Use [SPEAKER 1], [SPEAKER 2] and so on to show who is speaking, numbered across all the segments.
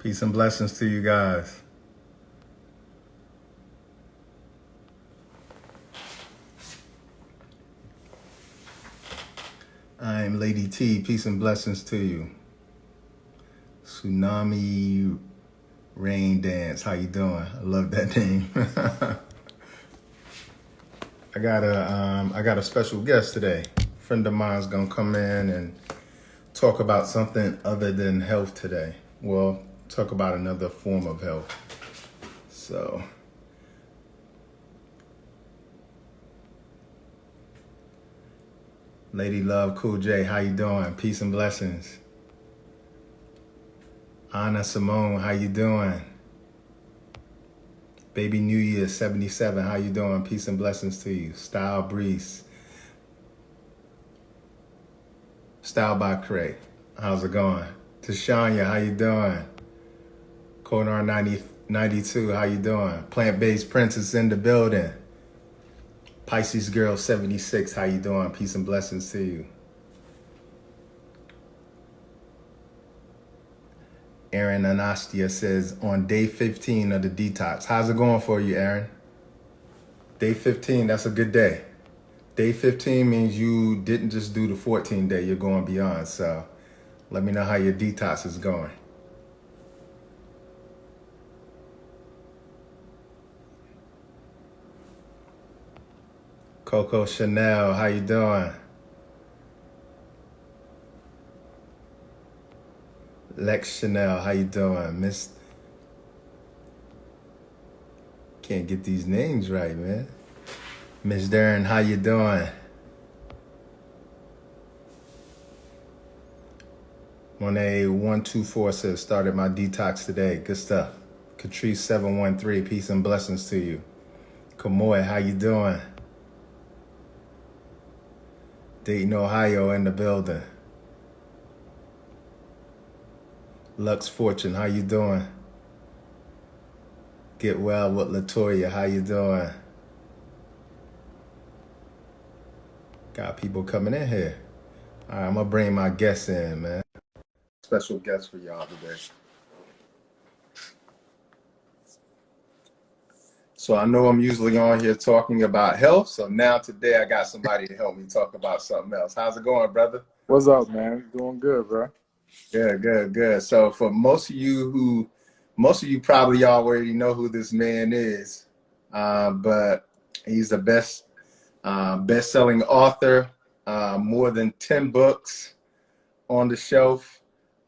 [SPEAKER 1] Peace and blessings to you guys. I'm Lady T. Peace and blessings to you. Tsunami Rain Dance. How you doing? I love that name. I got a special guest today. A friend of mine's gonna come in and talk about something other than health today. Well, talk about another form of health. So, Lady Love Cool J, how you doing? Peace and blessings. Anna Simone, how you doing? Baby New Year 77, how you doing? Peace and blessings to you. Style Breeze. Style by Craig. How's it going? Tashanya, how you doing? Konar 92, how you doing? Plant-Based Princess in the building. Pisces Girl 76, how you doing? Peace and blessings to you. Aaron Anastia says, on day 15 of the detox. How's it going for you, Aaron? Day 15, that's a good day. Day 15 means you didn't just do the 14 day, you're going beyond. So let me know how your detox is going. Coco Chanel, how you doing? Lex Chanel, how you doing? Miss, can't get these names right, man. Miss Darren, how you doing? Monet 124 says, started my detox today. Good stuff. Catrice 713, peace and blessings to you. Kamoy, how you doing? Dayton, Ohio in the building. Lux Fortune, how you doing? Get well with Latoya, how you doing? Got people coming in here. All right, I'm gonna bring my guests in, man. Special guest for y'all today. So I know I'm usually on here talking about health. So now today I got somebody to help me talk about something else. How's it going, brother?
[SPEAKER 2] What's up, man? Doing good, bro.
[SPEAKER 1] Good. So for most of you probably already know who this man is, but he's the best-selling author, more than 10 books on the shelf.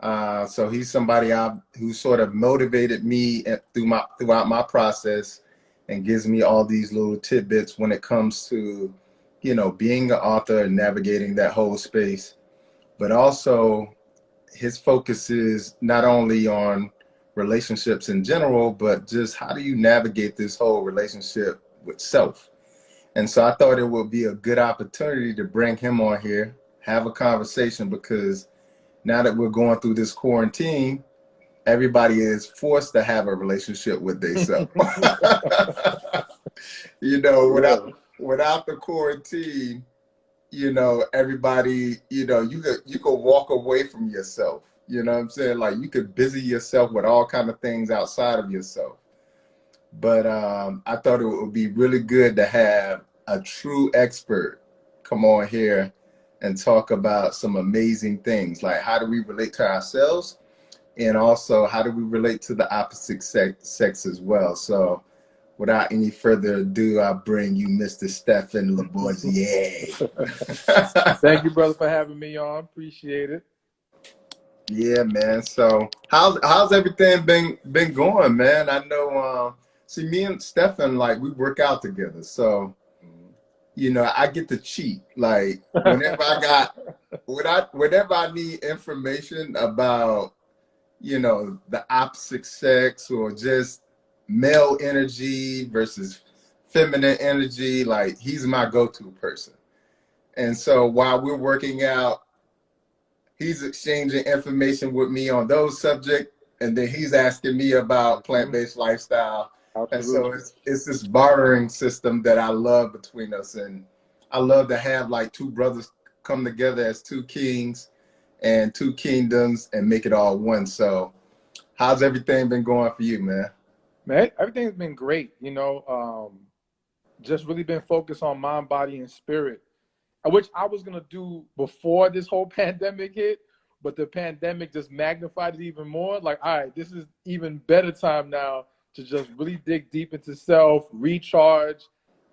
[SPEAKER 1] So he's somebody who sort of motivated me throughout my process and gives me all these little tidbits when it comes to, being an author and navigating that whole space. But also his focus is not only on relationships in general, but just how do you navigate this whole relationship with self? And so I thought it would be a good opportunity to bring him on here, have a conversation, because now that we're going through this quarantine, everybody is forced to have a relationship with themselves. Without the quarantine, everybody, you could walk away from yourself. You know what I'm saying? Like, you could busy yourself with all kind of things outside of yourself. But I thought it would be really good to have a true expert come on here and talk about some amazing things. Like, how do we relate to ourselves? And also, how do we relate to the opposite sex as well? So without any further ado, I bring you Mr. Stephan Lebossiere.
[SPEAKER 2] Thank you, brother, for having me on. Appreciate it.
[SPEAKER 1] Yeah, man. So how's everything been going, man? I know, see, me and Stephan, like, we work out together. So, I get to cheat. Like, whenever I need information about, the opposite sex or just male energy versus feminine energy, like, he's my go-to person. And so while we're working out, he's exchanging information with me on those subjects, and then he's asking me about plant-based lifestyle. Absolutely. And so it's this bartering system that I love between us. And I love to have like two brothers come together as two kings and two kingdoms and make it all one. So How's everything been going for you, man?
[SPEAKER 2] Man, everything's been great. Just really been focused on mind, body, and spirit, which I was gonna do before this whole pandemic hit, but the pandemic just magnified it even more. Like, all right, this is even better time now to just really dig deep into self, recharge,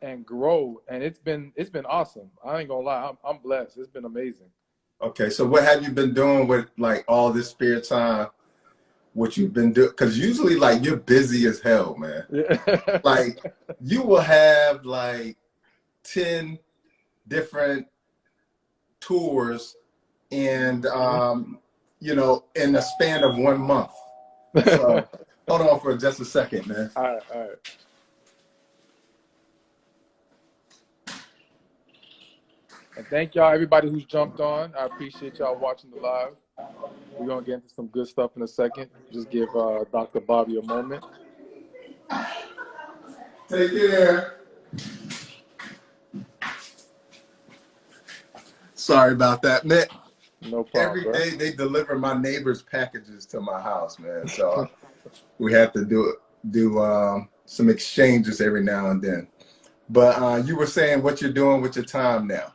[SPEAKER 2] and grow. And it's been awesome. I ain't gonna lie, I'm blessed. It's been amazing.
[SPEAKER 1] Okay, so what have you been doing with like all this spare time? What you've been doing? Because usually, like, you're busy as hell, man.
[SPEAKER 2] Yeah.
[SPEAKER 1] Like, you will have like 10 different tours, and in the span of 1 month. So, hold on for just a second, man.
[SPEAKER 2] All right, all right. And thank y'all, everybody who's jumped on. I appreciate y'all watching the live. We're going to get into some good stuff in a second. Just give Dr. Bobby a moment.
[SPEAKER 1] Take care. Sorry about that, man.
[SPEAKER 2] No problem,
[SPEAKER 1] Every
[SPEAKER 2] bro.
[SPEAKER 1] day they deliver my neighbor's packages to my house, man. So we have to do some exchanges every now and then. But you were saying what you're doing with your time now.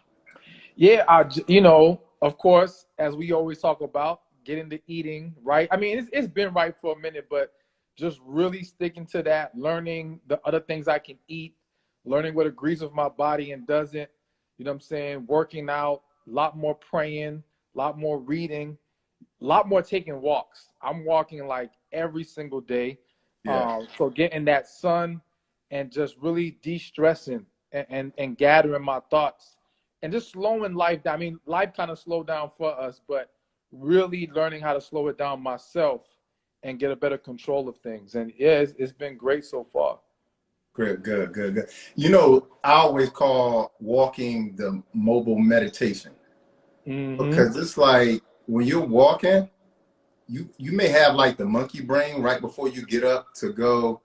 [SPEAKER 2] Yeah, of course, as we always talk about, getting to eating right. I mean, it's been right for a minute, but just really sticking to that, learning the other things I can eat, learning what agrees with my body and doesn't. You know what I'm saying? Working out, a lot more praying, a lot more reading, a lot more taking walks. I'm walking like every single day.
[SPEAKER 1] Yeah.
[SPEAKER 2] So getting that sun and just really de-stressing and gathering my thoughts and just slowing life down. I mean, life kind of slowed down for us, but really learning how to slow it down myself and get a better control of things. And yeah, it's been great so far.
[SPEAKER 1] Good. I always call walking the mobile meditation, because it's like when you're walking, you may have like the monkey brain right before you get up to go,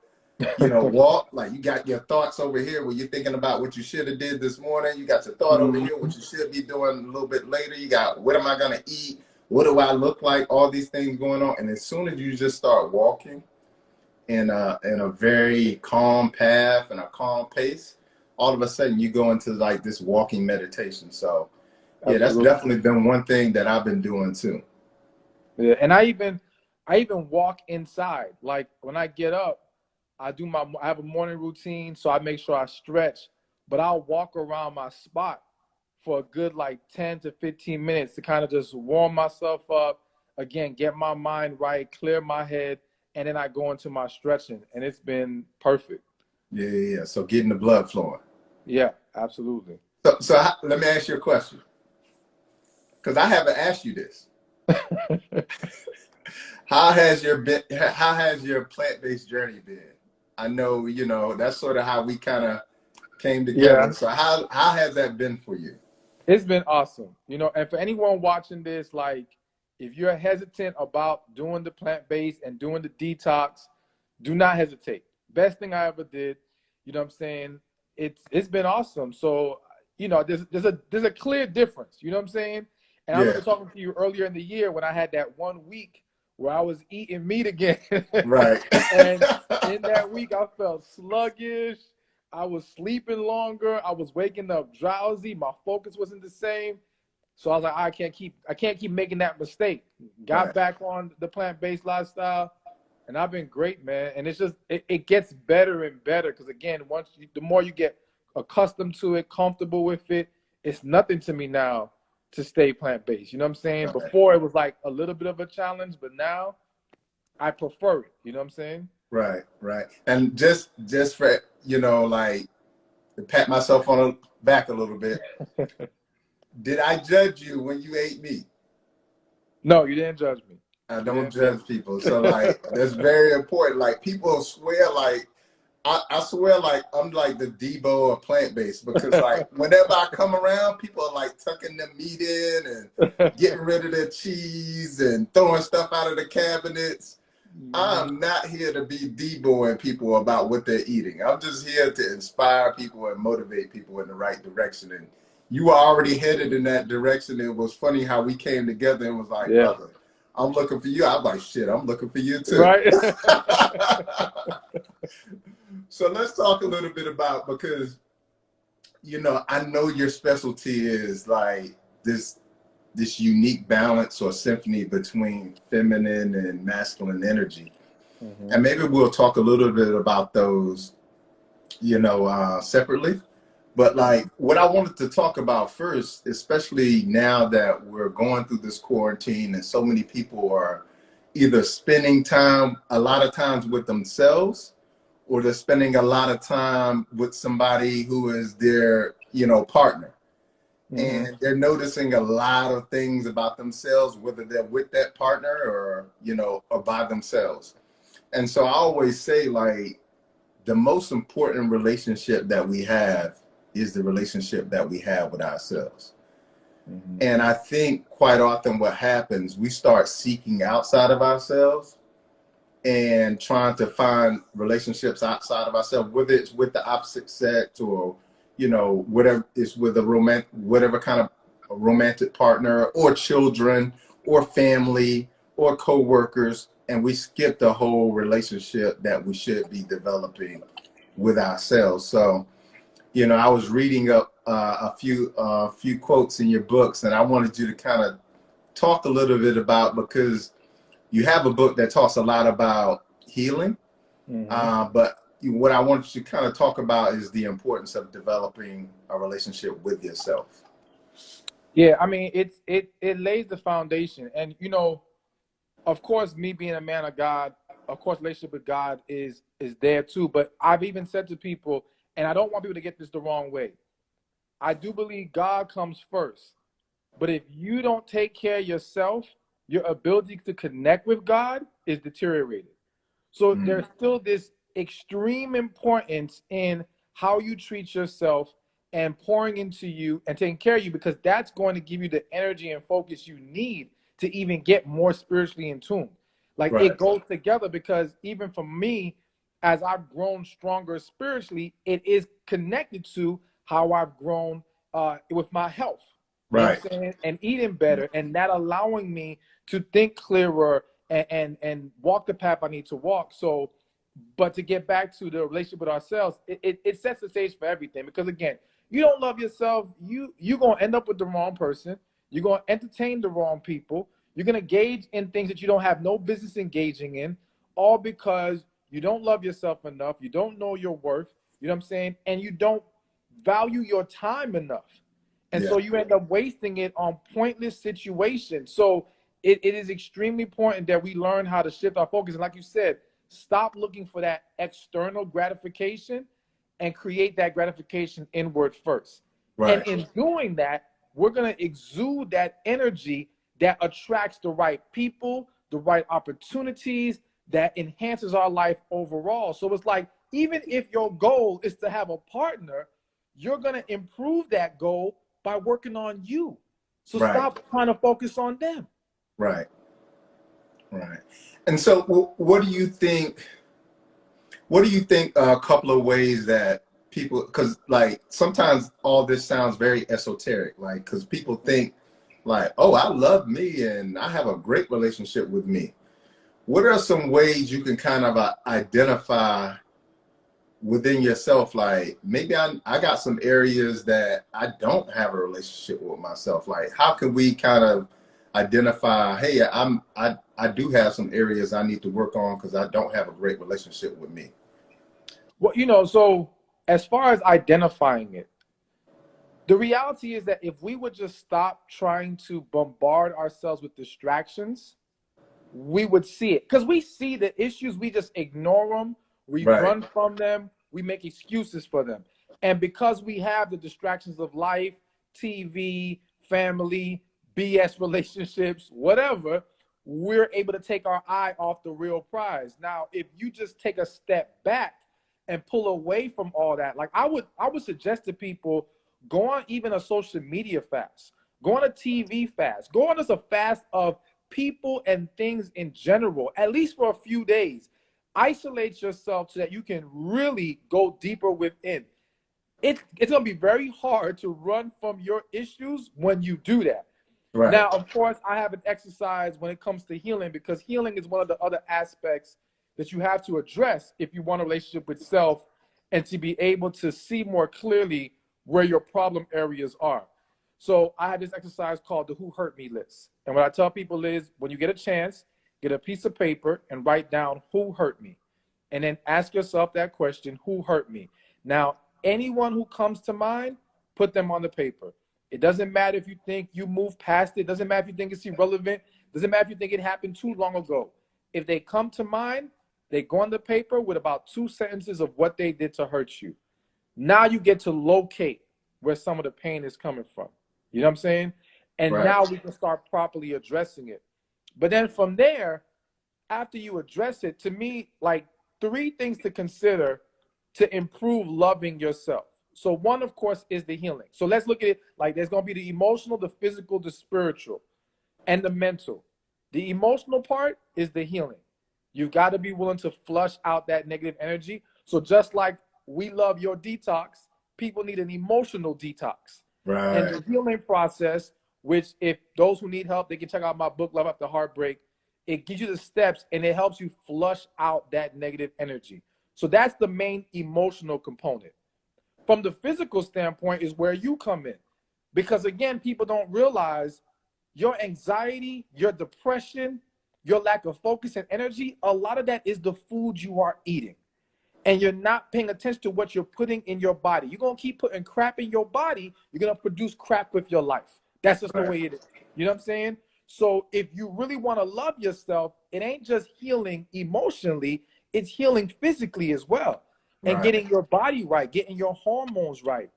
[SPEAKER 1] walk. Like, you got your thoughts over here where you're thinking about what you should have did this morning. You got your thought over here, what you should be doing a little bit later. You got, what am I going to eat? What do I look like? All these things going on. And as soon as you just start walking in a very calm path and a calm pace, all of a sudden you go into like this walking meditation. So yeah, that's
[SPEAKER 2] Absolutely.
[SPEAKER 1] definitely been one thing that I've been doing too.
[SPEAKER 2] Yeah, and I even walk inside. Like when I get up, I have a morning routine, so I make sure I stretch, but I'll walk around my spot for a good like 10 to 15 minutes to kind of just warm myself up, again, get my mind right, clear my head, and then I go into my stretching, and it's been perfect.
[SPEAKER 1] Yeah. So getting the blood flowing.
[SPEAKER 2] Yeah, absolutely.
[SPEAKER 1] So let me ask you a question, because I haven't asked you this. How has your plant-based journey been? I know, that's sort of how we kind of came together.
[SPEAKER 2] Yeah.
[SPEAKER 1] So how has that been for you?
[SPEAKER 2] It's been awesome. And for anyone watching this, like, if you're hesitant about doing the plant-based and doing the detox, do not hesitate. Best thing I ever did. You know what I'm saying? It's been awesome. So, there's a clear difference. You know what I'm saying? And I remember talking to you earlier in the year when I had that 1 week where I was eating meat again.
[SPEAKER 1] Right.
[SPEAKER 2] And in that week, I felt sluggish. I was sleeping longer. I was waking up drowsy. My focus wasn't the same. So I was like, I can't keep making that mistake. Got back on the plant-based lifestyle, and I've been great, man. And it's just it gets better and better, because again, the more you get accustomed to it, comfortable with it, it's nothing to me now to stay plant-based. You know what I'm saying?
[SPEAKER 1] Right.
[SPEAKER 2] Before it was like a little bit of a challenge, but now I prefer it. You know what I'm saying?
[SPEAKER 1] Right. And just for, like, to pat myself on the back a little bit, did I judge you when you ate meat?
[SPEAKER 2] No, you didn't judge me.
[SPEAKER 1] I don't judge people. So, like, that's very important. Like, people swear, like, I swear, like, I'm like the Debo of plant-based, because, like, whenever I come around, people are, like, tucking the meat in and getting rid of the cheese and throwing stuff out of the cabinets. I'm not here to be Deboing people about what they're eating. I'm just here to inspire people and motivate people in the right direction. And you were already headed in that direction. It was funny how we came together and was like, brother, I'm looking for you. I'm like, shit, I'm looking for you too.
[SPEAKER 2] Right.
[SPEAKER 1] So let's talk a little bit about, because, I know your specialty is like this unique balance or symphony between feminine and masculine energy.
[SPEAKER 2] Mm-hmm.
[SPEAKER 1] And maybe we'll talk a little bit about those, separately. But like what I wanted to talk about first, especially now that we're going through this quarantine and so many people are either spending time, a lot of times with themselves, or they're spending a lot of time with somebody who is their, partner.
[SPEAKER 2] Mm-hmm.
[SPEAKER 1] And they're noticing a lot of things about themselves, whether they're with that partner or, or by themselves. And so I always say, like, the most important relationship that we have is the relationship that we have with ourselves.
[SPEAKER 2] Mm-hmm.
[SPEAKER 1] And I think quite often what happens, we start seeking outside of ourselves and trying to find relationships outside of ourselves, whether it's with the opposite sex or, whatever it's with whatever kind of a romantic partner or children or family or coworkers. And we skip the whole relationship that we should be developing with ourselves. So, I was reading up a few quotes in your books, and I wanted you to kind of talk a little bit about, because you have a book that talks a lot about healing, but what I want you to kind of talk about is the importance of developing a relationship with yourself.
[SPEAKER 2] Yeah, I mean, it lays the foundation, and of course, me being a man of God, of course, relationship with God is there too. But I've even said to people, and I don't want people to get this the wrong way. I do believe God comes first, but if you don't take care of yourself, your ability to connect with God is deteriorated. So there's still this extreme importance in how you treat yourself and pouring into you and taking care of you, because that's going to give you the energy and focus you need to even get more spiritually in tune. Like
[SPEAKER 1] Right.
[SPEAKER 2] it goes together, because even for me, as I've grown stronger spiritually, it is connected to how I've grown with my health. You know
[SPEAKER 1] Right.
[SPEAKER 2] what I'm saying? And eating better, and that allowing me to think clearer and walk the path I need to walk. So, but to get back to the relationship with ourselves, it sets the stage for everything. Because again, you don't love yourself, you're gonna end up with the wrong person. You're gonna entertain the wrong people. You're gonna engage in things that you don't have no business engaging in, all because you don't love yourself enough. You don't know your worth. You know what I'm saying? And you don't value your time enough. And
[SPEAKER 1] Yeah.
[SPEAKER 2] so you end up wasting it on pointless situations. So it is extremely important that we learn how to shift our focus. And like you said, stop looking for that external gratification and create that gratification inward first. And
[SPEAKER 1] Right.
[SPEAKER 2] in doing that, we're going to exude that energy that attracts the right people, the right opportunities, that enhances our life overall. So it's like, even if your goal is to have a partner, you're going to improve that goal by working on you. So
[SPEAKER 1] Right.
[SPEAKER 2] stop trying to focus on them.
[SPEAKER 1] Right. Right. And so what do you think? What do you think a couple of ways that people, because like sometimes all this sounds very esoteric, like, because people think like, oh, I love me and I have a great relationship with me. What are some ways you can kind of identify within yourself, like maybe I got some areas that I don't have a relationship with myself? Like, how can we kind of identify, hey, I do have some areas I need to work on because I don't have a great relationship with me?
[SPEAKER 2] Well, so as far as identifying it, the reality is that if we would just stop trying to bombard ourselves with distractions, we would see it. Because we see the issues, we just ignore them, we
[SPEAKER 1] Right.
[SPEAKER 2] run from them, we make excuses for them. And because we have the distractions of life, TV, family, BS relationships, whatever, we're able to take our eye off the real prize. Now, if you just take a step back and pull away from all that, like I would suggest to people, go on even a social media fast, go on a TV fast, go on as a fast of people and things in general, at least for a few days. Isolate yourself so that you can really go deeper within. It's going to be very hard to run from your issues when you do that.
[SPEAKER 1] Right.
[SPEAKER 2] Now, of course, I have an exercise when it comes to healing, because healing is one of the other aspects that you have to address if you want a relationship with self and to be able to see more clearly where your problem areas are. So I have this exercise called the Who Hurt Me list. And what I tell people is, when you get a chance, get a piece of paper and write down who hurt me. And then ask yourself that question, who hurt me? Now, anyone who comes to mind, put them on the paper. It doesn't matter if you think you moved past it. It doesn't matter if you think it's irrelevant. It doesn't matter if you think it happened too long ago. If they come to mind, they go on the paper with about 2 sentences of what they did to hurt you. Now you get to locate where some of the pain is coming from. You know what I'm saying? And
[SPEAKER 1] Right.
[SPEAKER 2] now we can start properly addressing it. But then from there, after you address it, to me, like 3 things to consider to improve loving yourself. So one, of course, is the healing. So let's look at it like there's going to be the emotional, the physical, the spiritual, and the mental. The emotional part is the healing. You've got to be willing to flush out that negative energy. So just like we love your detox, people need an emotional detox.
[SPEAKER 1] Right.
[SPEAKER 2] And the healing process, which if those who need help, they can check out my book, Love After Heartbreak. It gives you the steps and it helps you flush out that negative energy. So that's the main emotional component. From the physical standpoint is where you come in. Because again, people don't realize your anxiety, your depression, your lack of focus and energy, a lot of that is the food you are eating. And you're not paying attention to what you're putting in your body. You're going to keep putting crap in your body, you're going to produce crap with your life. That's just the way it is. You know what I'm saying? So if you really want to love yourself, it ain't just healing emotionally, it's healing physically as well. And getting your body right, getting your hormones right.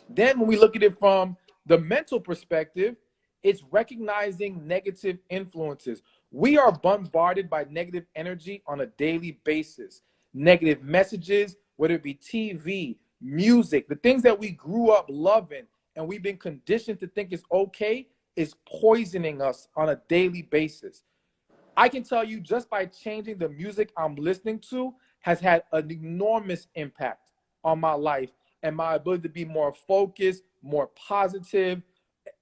[SPEAKER 2] Then when we look at it from the mental perspective, it's recognizing negative influences. We are bombarded by negative energy on a daily basis. Negative messages, whether it be TV, music, the things that we grew up loving and we've been conditioned to think is okay, is poisoning us on a daily basis. I can tell you just by changing the music I'm listening to has had an enormous impact on my life and my ability to be more focused, more positive,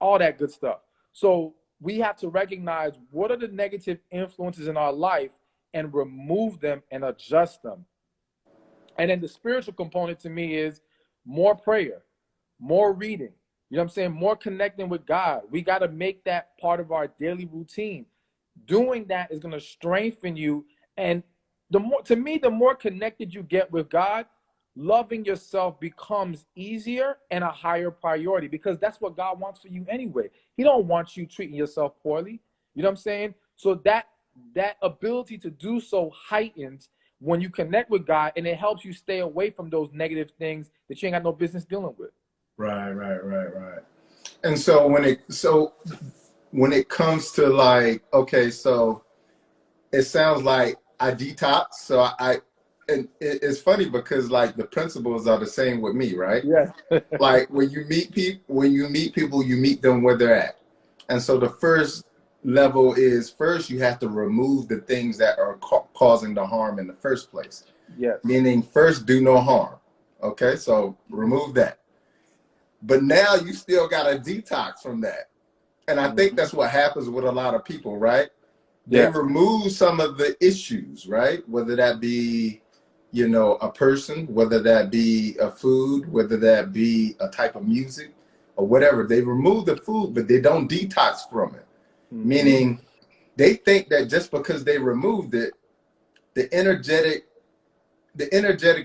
[SPEAKER 2] all that good stuff. So we have to recognize what are the negative influences in our life and remove them and adjust them. And then the spiritual component to me is more prayer, more reading, you know what I'm saying? More connecting with God. We got to make that part of our daily routine. Doing that is going to strengthen you. And the more, to me, the more connected you get with God, loving yourself becomes easier and a higher priority, because that's what God wants for you anyway. He don't want you treating yourself poorly. You know what I'm saying? So that ability to do so heightens when you connect with God, and it helps you stay away from those negative things that you ain't got no business dealing with.
[SPEAKER 1] Right. And so when it comes to like, okay, so it sounds like I detox. So and it's funny because like the principles are the same with me, right?
[SPEAKER 2] Yeah.
[SPEAKER 1] Like when you meet people, you meet them where they're at. And so the first level is, first you have to remove the things that are causing the harm in the first place.
[SPEAKER 2] Yes.
[SPEAKER 1] Meaning first, do no harm. Okay, so remove that. But now you still got to detox from that. And I think that's what happens with a lot of people, right? They remove some of the issues, right? Whether that be, you know, a person, whether that be a food, whether that be a type of music or whatever. They remove the food, but they don't detox from it. Meaning they think that just because they removed it, the energetic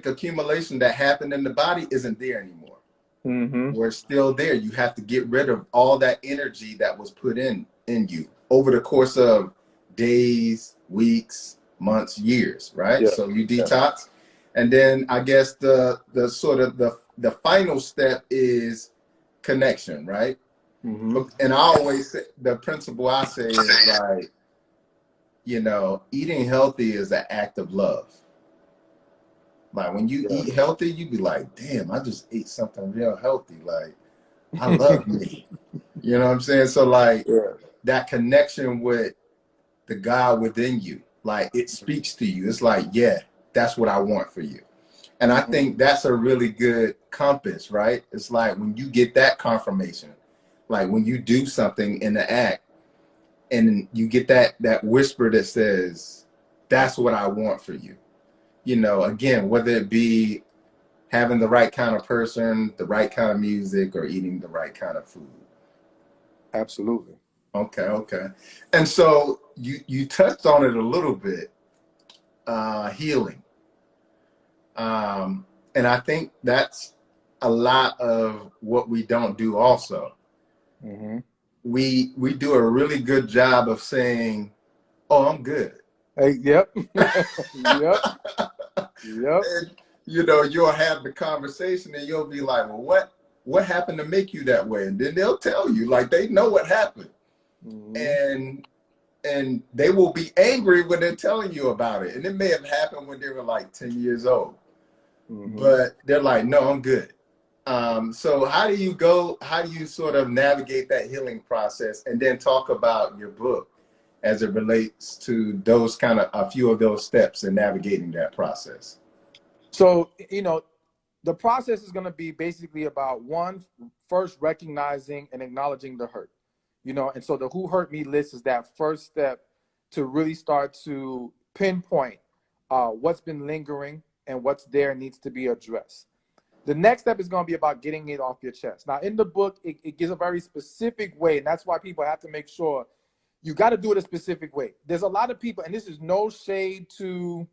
[SPEAKER 1] accumulation that happened in the body isn't there anymore. We're still there. You have to get rid of all that energy that was put in you over the course of days, weeks, months, years, right?
[SPEAKER 2] Yeah.
[SPEAKER 1] So you detox. And then I guess the sort of the final step is connection, right? And I always say, the principle I say is like, you know, eating healthy is an act of love. Like when you eat healthy, you be like, damn, I just ate something real healthy. Like, I love me. You know what I'm saying? So like that connection with the God within you, like it speaks to you. It's like, yeah, that's what I want for you. And I think that's a really good compass, right? It's like when you get that confirmation, like when you do something in the act and you get that whisper that says, that's what I want for you. You know, again, whether it be having the right kind of person, the right kind of music, or eating the right kind of food.
[SPEAKER 2] Absolutely.
[SPEAKER 1] Okay, okay. And so you touched on it a little bit, healing. And I think that's a lot of what we don't do also.
[SPEAKER 2] Mm-hmm.
[SPEAKER 1] We do a really good job of saying, oh, I'm good.
[SPEAKER 2] Hey, yep. Yep. Yep.
[SPEAKER 1] And, you know, you'll have the conversation and you'll be like, well, what happened to make you that way? And then they'll tell you, like, they know what happened.
[SPEAKER 2] Mm-hmm.
[SPEAKER 1] And they will be angry when they're telling you about it. And it may have happened when they were like 10 years old.
[SPEAKER 2] Mm-hmm.
[SPEAKER 1] But they're like, no, I'm good. So how do you sort of navigate that healing process, and then talk about your book as it relates to those kind of a few of those steps in navigating that process?
[SPEAKER 2] So, you know, the process is going to be basically about first recognizing and acknowledging the hurt, you know, and so the who hurt me list is that first step to really start to pinpoint what's been lingering and what's there needs to be addressed. The next step is going to be about getting it off your chest. Now, in the book, it gives a very specific way, and that's why people have to make sure you got to do it a specific way. There's a lot of people, and this is no shade to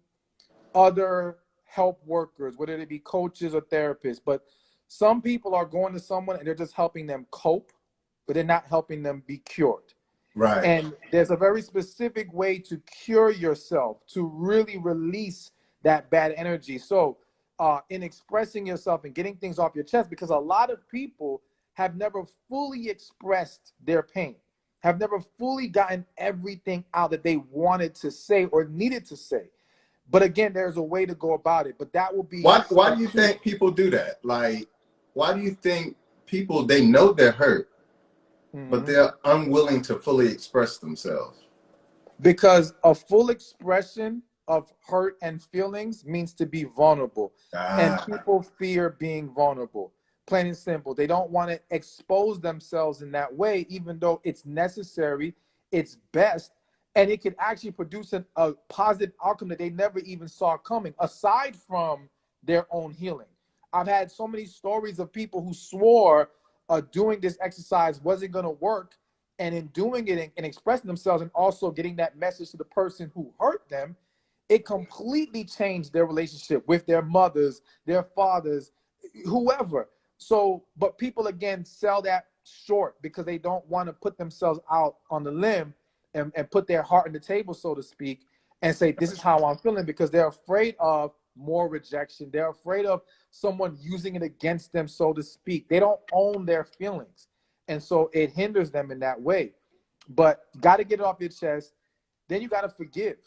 [SPEAKER 2] other help workers, whether they be coaches or therapists, but some people are going to someone and they're just helping them cope, but they're not helping them be cured.
[SPEAKER 1] Right.
[SPEAKER 2] And there's a very specific way to cure yourself, to really release that bad energy. So in expressing yourself and getting things off your chest, because a lot of people have never fully expressed their pain, have never fully gotten everything out that they wanted to say or needed to say. But again, there's a way to go about it. But that will be
[SPEAKER 1] Why do you
[SPEAKER 2] two.
[SPEAKER 1] think people do that? Like, why do you think people, they know they're hurt, but
[SPEAKER 2] Mm-hmm.
[SPEAKER 1] they're unwilling to fully express themselves?
[SPEAKER 2] Because a full expression of hurt and feelings means to be vulnerable. And
[SPEAKER 1] Ah,
[SPEAKER 2] people fear being vulnerable. Plain and simple. They don't want to expose themselves in that way, even though it's necessary, it's best, and it could actually produce a positive outcome that they never even saw coming, aside from their own healing. I've had so many stories of people who swore doing this exercise wasn't going to work, and in doing it and expressing themselves and also getting that message to the person who hurt them, it completely changed their relationship with their mothers, their fathers, whoever. So, but people again sell that short because they don't want to put themselves out on the limb and put their heart on the table, so to speak, and say, this is how I'm feeling, because they're afraid of more rejection. They're afraid of someone using it against them, so to speak. They don't own their feelings. And so it hinders them in that way. But got to get it off your chest. Then you got to forgive.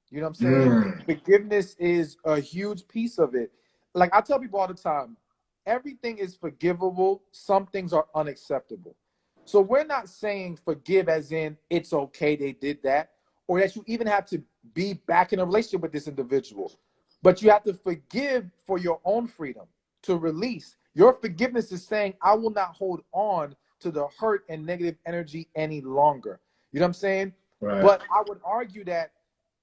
[SPEAKER 2] You know what I'm saying?
[SPEAKER 1] mm,
[SPEAKER 2] Forgiveness is a huge piece of it. Like I tell people all the time, everything is forgivable. Some things are unacceptable. So we're not saying forgive as in it's okay they did that, or that you even have to be back in a relationship with this individual. But you have to forgive for your own freedom to release. Your forgiveness is saying, I will not hold on to the hurt and negative energy any longer. You know what I'm saying?
[SPEAKER 1] right,
[SPEAKER 2] But I would argue that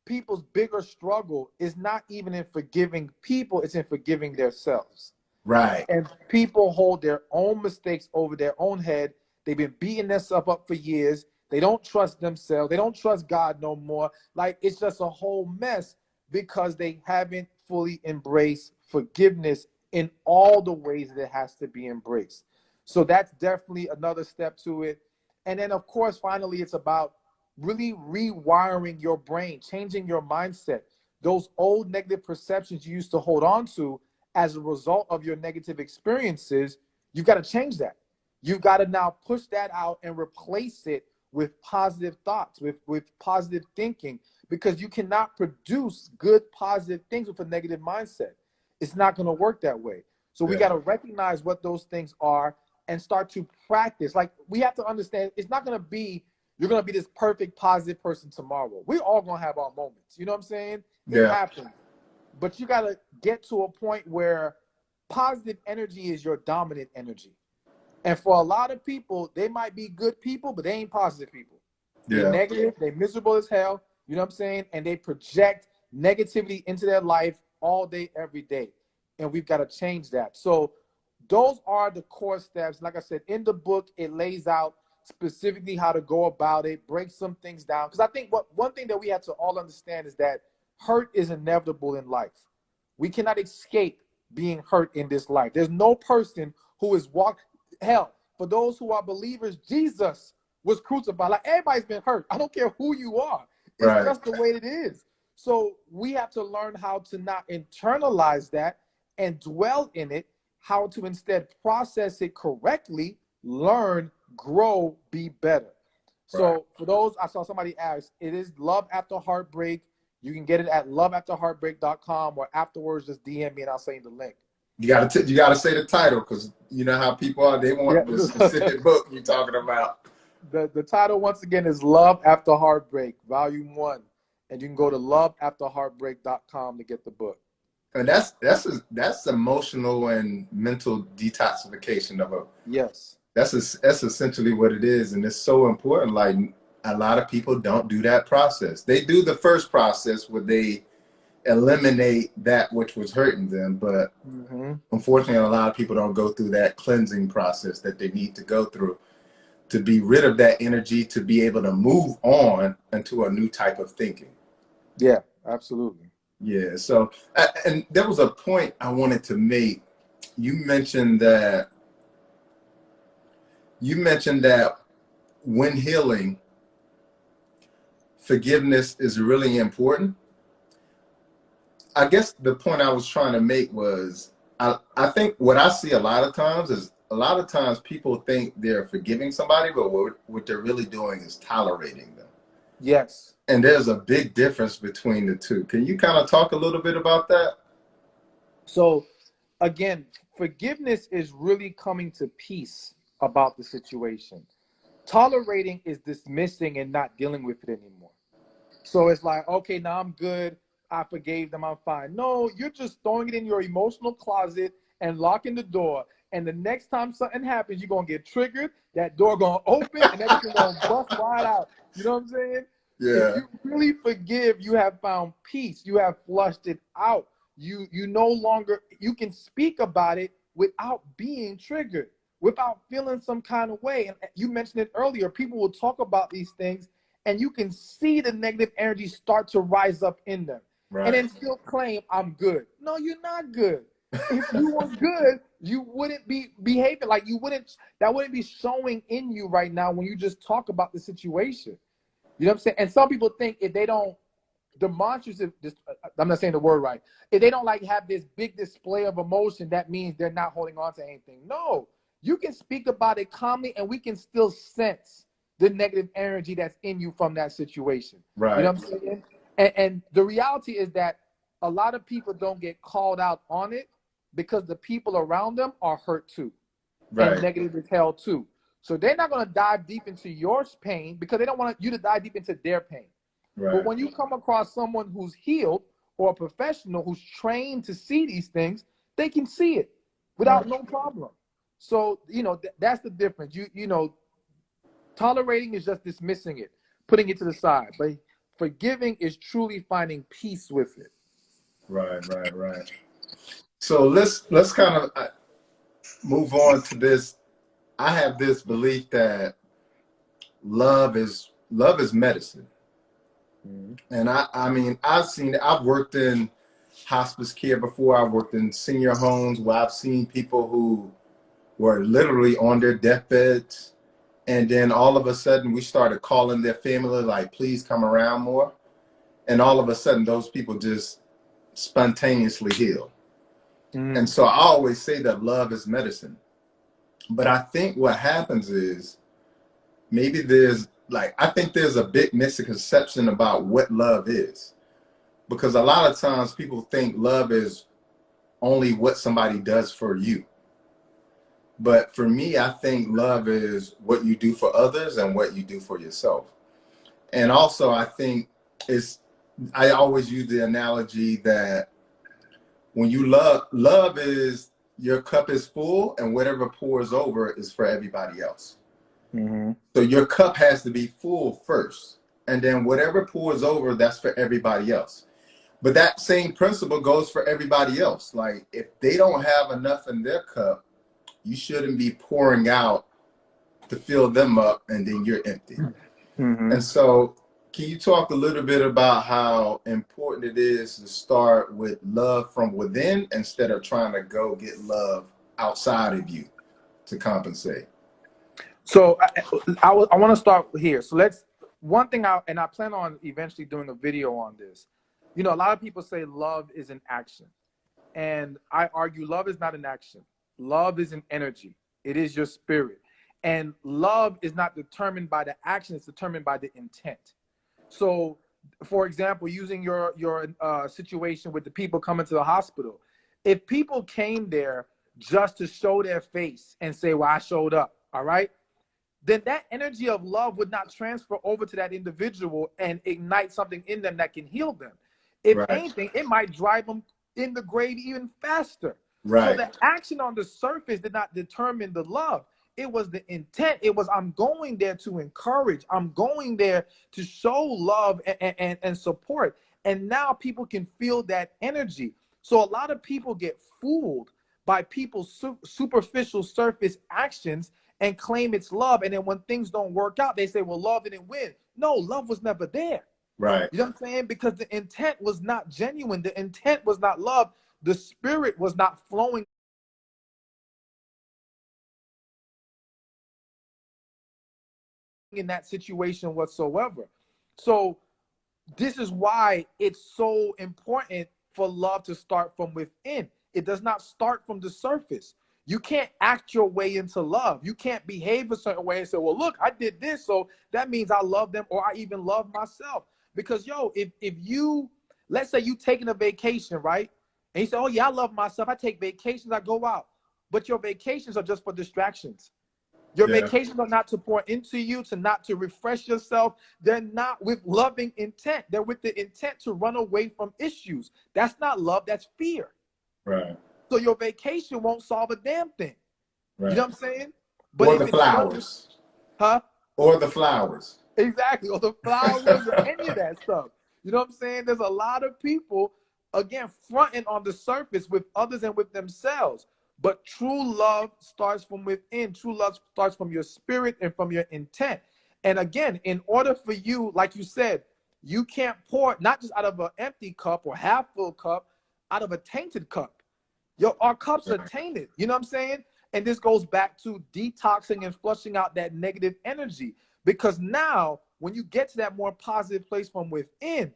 [SPEAKER 2] people's bigger struggle is not even in forgiving people, it's in forgiving themselves.
[SPEAKER 1] right.
[SPEAKER 2] And people hold their own mistakes over their own head. They've been beating themselves up for years. They don't trust themselves. They don't trust God no more. Like it's just a whole mess because they haven't fully embraced forgiveness in all the ways that it has to be embraced. So that's definitely another step to it. And then, of course, finally, it's about really rewiring your brain, changing your mindset. Those old negative perceptions you used to hold on to as a result of your negative experiences, you've got to change that. You've got to now push that out and replace it with positive thoughts, with positive thinking, because you cannot produce good, positive things with a negative mindset. It's not going to work that way. So we
[SPEAKER 1] Yeah.
[SPEAKER 2] got to recognize what those things are and start to practice. Like we have to understand it's not going to be, you're going to be this perfect, positive person tomorrow. We're all going to have our moments. You know what I'm saying? It
[SPEAKER 1] Yeah.
[SPEAKER 2] happens. But you got to get to a point where positive energy is your dominant energy. And for a lot of people, they might be good people, but they ain't positive people. They
[SPEAKER 1] Yeah.
[SPEAKER 2] negative, they miserable as hell, you know what I'm saying? And they project negativity into their life all day, every day. And we've got to change that. So those are the core steps. Like I said, in the book, it lays out specifically how to go about it, break some things down. Because I think one thing that we have to all understand is that hurt is inevitable in life. We cannot escape being hurt in this life. There's no person who is walked hell. For those who are believers, Jesus was crucified. Like, everybody's been hurt. I don't care who you are. It's
[SPEAKER 1] Right.
[SPEAKER 2] just the way it is. So we have to learn how to not internalize that and dwell in it, how to instead process it correctly, learn, grow, be better. So
[SPEAKER 1] Right.
[SPEAKER 2] for those, I saw somebody ask, it is Love After Heartbreak. You can get it at loveafterheartbreak.com, or afterwards just DM me and I'll send you the link.
[SPEAKER 1] You gotta say the title, because you know how people are. They want the
[SPEAKER 2] Yeah.
[SPEAKER 1] specific book you're talking about.
[SPEAKER 2] The title, once again, is Love After Heartbreak, Volume 1. And you can go to loveafterheartbreak.com to get the book.
[SPEAKER 1] And that's emotional and mental detoxification of a.
[SPEAKER 2] Yes.
[SPEAKER 1] That's essentially what it is, and it's so important. Like, a lot of people don't do that process. They do the first process where they eliminate that which was hurting them, but unfortunately, a lot of people don't go through that cleansing process that they need to go through to be rid of that energy, to be able to move on into a new type of thinking.
[SPEAKER 2] Yeah, absolutely.
[SPEAKER 1] Yeah. So, and there was a point I wanted to make. You mentioned that when healing, forgiveness is really important. I guess the point I was trying to make was, I think what I see a lot of times is, a lot of times people think they're forgiving somebody, but what they're really doing is tolerating them.
[SPEAKER 2] Yes.
[SPEAKER 1] And there's a big difference between the two. Can you kind of talk a little bit about that?
[SPEAKER 2] So, again, forgiveness is really coming to peace about the situation. Tolerating is dismissing and not dealing with it anymore. So it's like, okay, now I'm good. I forgave them. I'm fine. No, you're just throwing it in your emotional closet and locking the door. And the next time something happens, you're going to get triggered. That door going to open and everything going to bust right out. You know what I'm saying? If
[SPEAKER 1] Yeah.
[SPEAKER 2] you really forgive, you have found peace. You have flushed it out. You no longer, you can speak about it without being triggered, without feeling some kind of way. And you mentioned it earlier. People will talk about these things and you can see the negative energy start to rise up in them.
[SPEAKER 1] Right.
[SPEAKER 2] And then still claim, I'm good. No, you're not good. If you were good, you wouldn't be behaving like you wouldn't, that wouldn't be showing in you right now when you just talk about the situation. You know what I'm saying? And some people think if they don't demonstrative, I'm not saying the word right, if they don't like have this big display of emotion, that means they're not holding on to anything. No, you can speak about it calmly and we can still sense the negative energy that's in you from that situation.
[SPEAKER 1] Right.
[SPEAKER 2] You know what I'm saying? And the reality is that a lot of people don't get called out on it because the people around them are hurt too. Right. And negative as hell too. So they're not going to dive deep into your pain because they don't want you to dive deep into their pain. Right. But when you come across someone who's healed or a professional who's trained to see these things, they can see it without no problem. So, you know, that's the difference. You know, tolerating is just dismissing it, putting it to the side. But forgiving is truly finding peace with it.
[SPEAKER 1] Right. So let's kind of move on to this. I have this belief that love is medicine. And I mean, I've worked in hospice care before. I've worked in senior homes where I've seen people who were literally on their deathbeds. And then all of a sudden we started calling their family, like, please come around more. And all of a sudden those people just spontaneously heal. And so I always say that love is medicine. But I think what happens is maybe I think there's a big misconception about what love is. Because a lot of times people think love is only what somebody does for you. But for me, I think love is what you do for others and what you do for yourself. And also, I think I always use the analogy that when you love is your cup is full, and whatever pours over is for everybody else.
[SPEAKER 2] Mm-hmm.
[SPEAKER 1] So your cup has to be full first, and then whatever pours over, that's for everybody else. But that same principle goes for everybody else. Like, if they don't have enough in their cup, you shouldn't be pouring out to fill them up, and then you're empty.
[SPEAKER 2] Mm-hmm.
[SPEAKER 1] And so, can you talk a little bit about how important it is to start with love from within instead of trying to go get love outside of you to compensate?
[SPEAKER 2] So I want to start here. So one thing I plan on eventually doing a video on this. You know, a lot of people say love is an action. And I argue love is not an action. Love is an energy. It is your spirit. And love is not determined by the action, it's determined by the intent. So, for example, using your situation with the people coming to the hospital, if people came there just to show their face and say, well, I showed up, all right, then that energy of love would not transfer over to that individual and ignite something in them that can heal them. If
[SPEAKER 1] Right.
[SPEAKER 2] anything, it might drive them in the grave even faster.
[SPEAKER 1] Right.
[SPEAKER 2] So the action on the surface did not determine the love. It was the intent. It was, I'm going there to encourage. I'm going there to show love and support. And now people can feel that energy. So a lot of people get fooled by people's superficial surface actions and claim it's love. And then when things don't work out, they say, well, love didn't win. No, love was never there.
[SPEAKER 1] Right.
[SPEAKER 2] You know what I'm saying? Because the intent was not genuine. The intent was not love. The spirit was not flowing in that situation whatsoever. So this is why it's so important for love to start from within. It does not start from the surface. You can't act your way into love. You can't behave a certain way and say, well, look, I did this, so that means I love them or I even love myself. Because, yo, if you, let's say you taking a vacation, right? And you say, oh, yeah, I love myself. I take vacations, I go out. But your vacations are just for distractions. Your vacations are not to pour into you, to refresh yourself. They're not with loving intent. They're with the intent to run away from issues. That's not love, that's fear.
[SPEAKER 1] Right.
[SPEAKER 2] So your vacation won't solve a damn thing.
[SPEAKER 1] Right.
[SPEAKER 2] You know what I'm saying? But
[SPEAKER 1] or
[SPEAKER 2] if
[SPEAKER 1] the
[SPEAKER 2] it's
[SPEAKER 1] flowers.
[SPEAKER 2] huh?
[SPEAKER 1] Or the flowers.
[SPEAKER 2] Exactly. Or the flowers or any of that stuff. You know what I'm saying? There's a lot of people, again, fronting on the surface with others and with themselves. But true love starts from within. True love starts from your spirit and from your intent. And again, in order for you, like you said, you can't pour not just out of an empty cup or half full cup, out of a tainted cup. Our cups are tainted. You know what I'm saying? And this goes back to detoxing and flushing out that negative energy. Because now, when you get to that more positive place from within,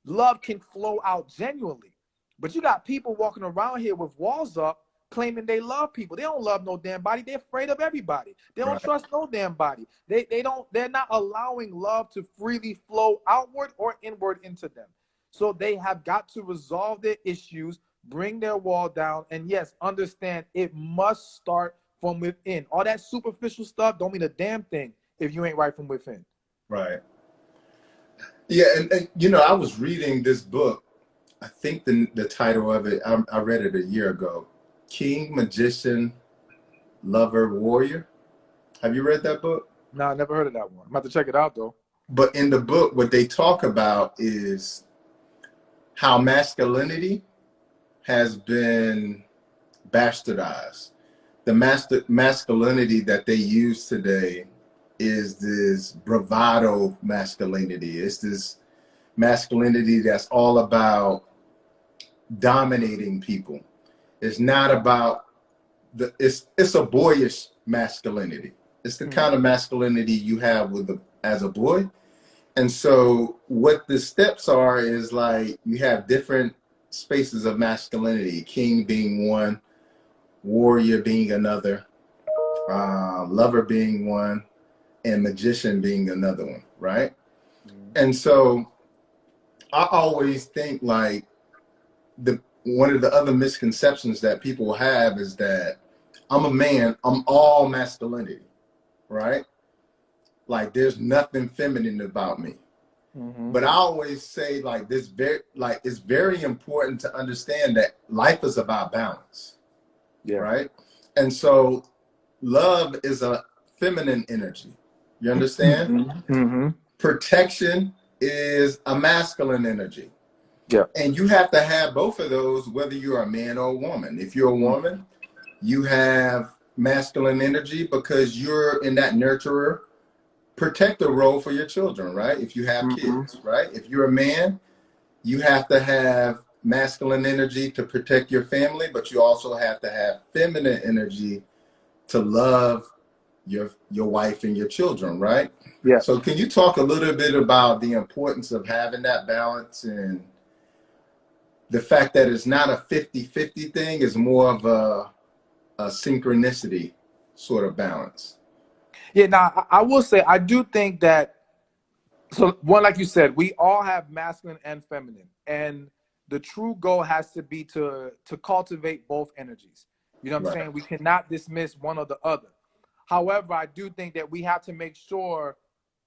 [SPEAKER 2] love can flow out genuinely. But you got people walking around here with walls up, claiming they love people. They don't love no damn body. They're afraid of everybody. They don't trust no damn body. They're not allowing love to freely flow outward or inward into them. So they have got to resolve their issues, bring their wall down, and yes, understand it must start from within. All that superficial stuff don't mean a damn thing if you ain't right from within.
[SPEAKER 1] Right. Yeah, and you know, I was reading this book. I think the title of it, I read it a year ago. King, Magician, Lover, Warrior. Have you read that book?
[SPEAKER 2] No, I never heard of that one. I'm about to check it out, though.
[SPEAKER 1] But in the book, what they talk about is how masculinity has been bastardized. The masculinity that they use today is this bravado masculinity. It's this masculinity that's all about dominating people. It's not about it's a boyish masculinity. It's the kind of masculinity you have as a boy. And so what the steps are is like you have different spaces of masculinity, king being one, warrior being another, lover being one, and magician being another one, right? And so I always think like one of the other misconceptions that people have is that I'm a man, I'm all masculinity, right? Like there's nothing feminine about me. But I always say like it's very important to understand that life is about balance.
[SPEAKER 2] Yeah.
[SPEAKER 1] right? And so love is a feminine energy. You understand?
[SPEAKER 2] Mm-hmm.
[SPEAKER 1] Protection is a masculine energy.
[SPEAKER 2] Yeah.
[SPEAKER 1] And you have to have both of those, whether you're a man or a woman. If you're a woman, you have masculine energy because you're in that nurturer, protector role for your children, right? If you have
[SPEAKER 2] Mm-hmm.
[SPEAKER 1] kids, right? If you're a man, you have to have masculine energy to protect your family, but you also have to have feminine energy to love your wife and your children, right?
[SPEAKER 2] Yeah.
[SPEAKER 1] So can you talk a little bit about the importance of having that balance and the fact that it's not a 50-50 thing, it's more of a synchronicity sort of balance?
[SPEAKER 2] Yeah. Now, I will say, I do think that, so one, like you said, we all have masculine and feminine, and the true goal has to be to cultivate both energies. You know what I'm
[SPEAKER 1] Right,
[SPEAKER 2] saying? We cannot dismiss one or the other. However, I do think that we have to make sure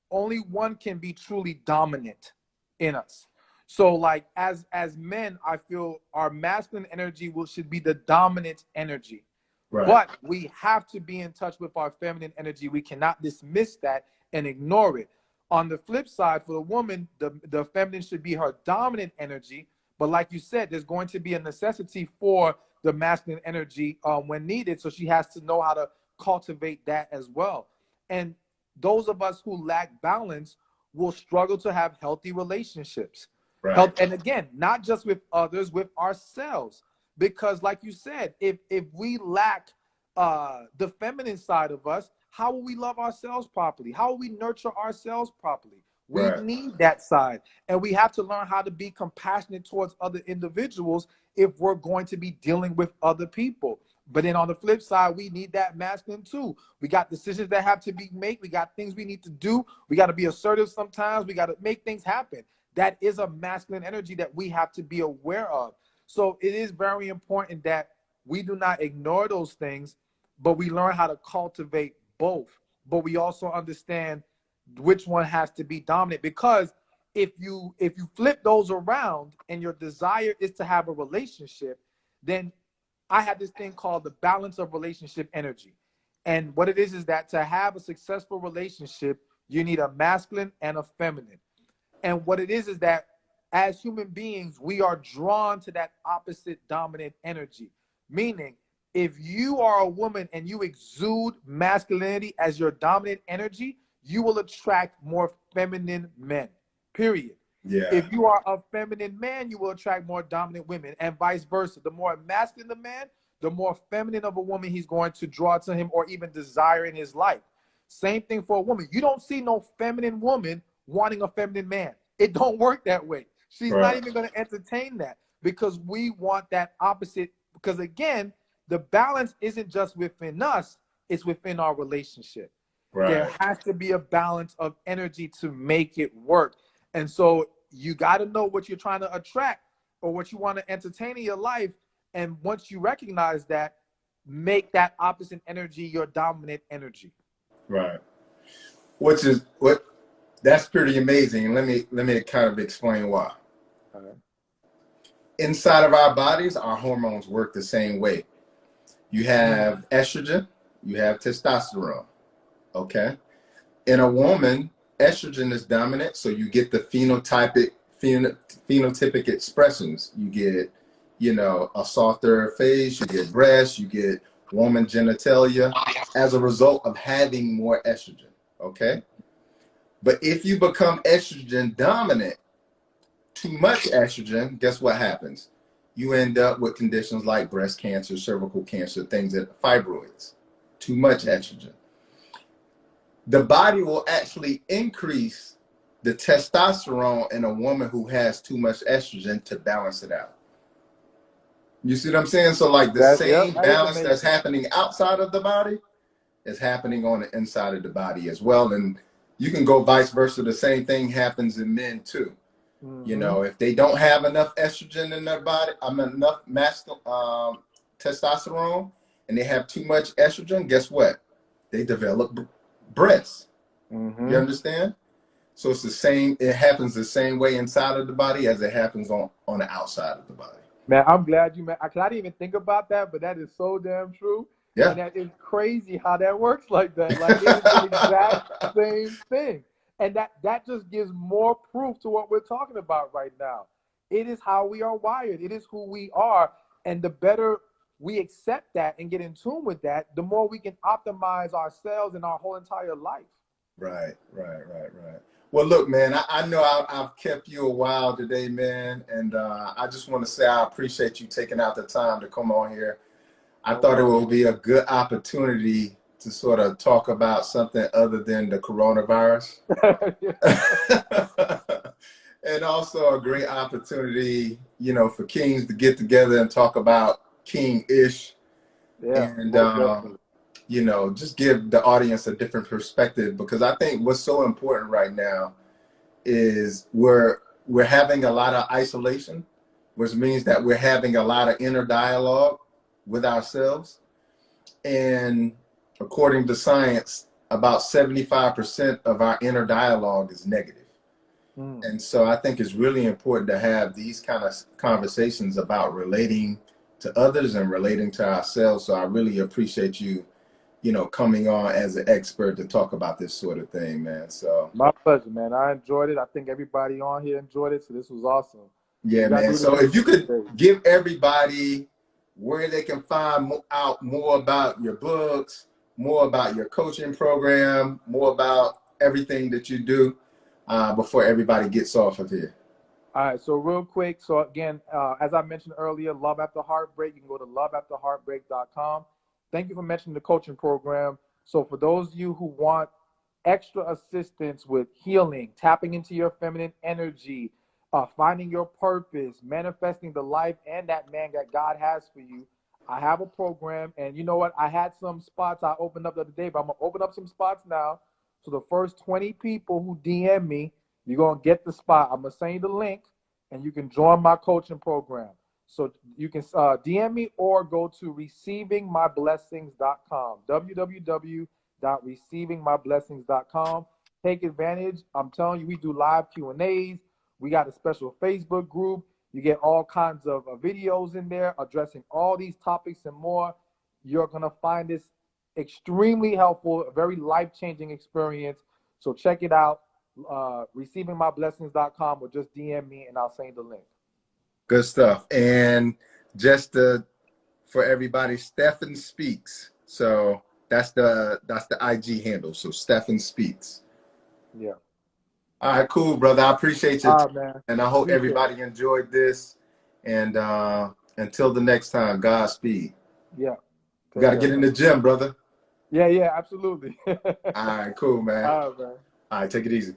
[SPEAKER 2] only one can be truly dominant in us. So like as men, I feel our masculine energy should be the dominant energy.
[SPEAKER 1] right,
[SPEAKER 2] But we have to be in touch with our feminine energy. We cannot dismiss that and ignore it. On the flip side, for the woman, the feminine should be her dominant energy. But like you said, there's going to be a necessity for the masculine energy when needed. So she has to know how to cultivate that as well. And those of us who lack balance will struggle to have healthy relationships.
[SPEAKER 1] right,
[SPEAKER 2] Health, and again, not just with others, with ourselves. Because like you said, if we lack the feminine side of us, how will we love ourselves properly? How will we nurture ourselves properly? We
[SPEAKER 1] right,
[SPEAKER 2] need that side. And we have to learn how to be compassionate towards other individuals if we're going to be dealing with other people. But then on the flip side, we need that masculine too. We got decisions that have to be made. We got things we need to do. We got to be assertive sometimes. We got to make things happen. That is a masculine energy that we have to be aware of. So it is very important that we do not ignore those things, but we learn how to cultivate both. But we also understand which one has to be dominant, because if you flip those around and your desire is to have a relationship, then I have this thing called the balance of relationship energy. And what it is that to have a successful relationship, you need a masculine and a feminine. And what it is that as human beings, we are drawn to that opposite dominant energy. Meaning, if you are a woman and you exude masculinity as your dominant energy, you will attract more feminine men, period.
[SPEAKER 1] yeah,
[SPEAKER 2] If you are a feminine man, you will attract more dominant women, and vice versa. The more masculine the man, the more feminine of a woman he's going to draw to him or even desire in his life. Same thing for a woman. You don't see no feminine woman wanting a feminine man. It don't work that way. She's not
[SPEAKER 1] right,
[SPEAKER 2] even going to entertain that, because we want that opposite. Because again, the balance isn't just within us, it's within our relationship. There
[SPEAKER 1] right,
[SPEAKER 2] has to be a balance of energy to make it work. And so you got to know what you're trying to attract or what you want to entertain in your life. And once you recognize that, make that opposite energy your dominant energy.
[SPEAKER 1] right. Which is what that's pretty amazing. And let me kind of explain why. Inside of our bodies, our hormones work the same way. You have estrogen, you have testosterone. Okay. In a woman, estrogen is dominant, so you get the phenotypic expressions. You get, a softer face, you get breasts, you get woman genitalia as a result of having more estrogen. Okay. But if you become estrogen dominant, too much estrogen, guess what happens? You end up with conditions like breast cancer, cervical cancer, things that fibroids. Too much estrogen. The body will actually increase the testosterone in a woman who has too much estrogen to balance it out. You see what I'm saying? So like the
[SPEAKER 2] Yep,
[SPEAKER 1] same
[SPEAKER 2] that is
[SPEAKER 1] balance that's
[SPEAKER 2] amazing.
[SPEAKER 1] happening outside of the body is happening on the inside of the body as well. And you can go vice versa. The same thing happens in men too. If they don't have enough estrogen in their body, enough testosterone, and they have too much estrogen, guess what? They develop breasts. You understand? So it's the same. It happens the same way inside of the body as it happens on the outside of the body.
[SPEAKER 2] Man, I'm glad you met. I didn't even think about that, but that is so damn true.
[SPEAKER 1] Yeah.
[SPEAKER 2] And that is crazy how that works like that. Like it is the exact same thing. And that just gives more proof to what we're talking about right now. It is how we are wired. It is who we are. And the better we accept that and get in tune with that, the more we can optimize ourselves and our whole entire life.
[SPEAKER 1] Right. Well, look, man, I know I've kept you a while today, man. And I just want to say I appreciate you taking out the time to come on here. I thought it would be a good opportunity to sort of talk about something other than the coronavirus. And also a great opportunity, you know, for kings to get together and talk about king-ish.
[SPEAKER 2] Yeah.
[SPEAKER 1] And, you know, just give the audience a different perspective, because I think what's so important right now is we're having a lot of isolation, which means that we're having a lot of inner dialogue with ourselves. And according to science, about 75% of our inner dialogue is negative. And so I think it's really important to have these kind of conversations about relating to others and relating to ourselves. So I really appreciate you, you know, coming on as an expert to talk about this sort of thing, man. So
[SPEAKER 2] my pleasure, man. I enjoyed it. I think everybody on here enjoyed it. So this was awesome.
[SPEAKER 1] yeah, man. So if you could give everybody where they can find out more about your books, more about your coaching program, more about everything that you do before everybody gets off of here.
[SPEAKER 2] All right, so real quick. So again, as I mentioned earlier, Love After Heartbreak, you can go to loveafterheartbreak.com. Thank you for mentioning the coaching program. So for those of you who want extra assistance with healing, tapping into your feminine energy, finding your purpose, manifesting the life and that man that God has for you, I have a program. And you know what? I had some spots I opened up the other day, but I'm going to open up some spots now. So the first 20 people who DM me, you're going to get the spot. I'm going to send you the link, and you can join my coaching program. So you can DM me or go to receivingmyblessings.com, www.receivingmyblessings.com. Take advantage. I'm telling you, we do live Q&As. We got a special Facebook group. You get all kinds of videos in there addressing all these topics and more. You're going to find this extremely helpful, a very life-changing experience. So check it out, receivingmyblessings.com, or just DM me and I'll send you the link.
[SPEAKER 1] Good stuff. And just for everybody, Stephan Speaks. So that's the IG handle. So Stephan Speaks.
[SPEAKER 2] Yeah.
[SPEAKER 1] All right, cool, brother. I appreciate you.
[SPEAKER 2] Man.
[SPEAKER 1] And I hope everybody enjoyed this. And until the next time, Godspeed.
[SPEAKER 2] Yeah.
[SPEAKER 1] You got to get in the gym, brother.
[SPEAKER 2] Yeah, absolutely.
[SPEAKER 1] All right, cool, man.
[SPEAKER 2] All right, man.
[SPEAKER 1] All right, take it easy.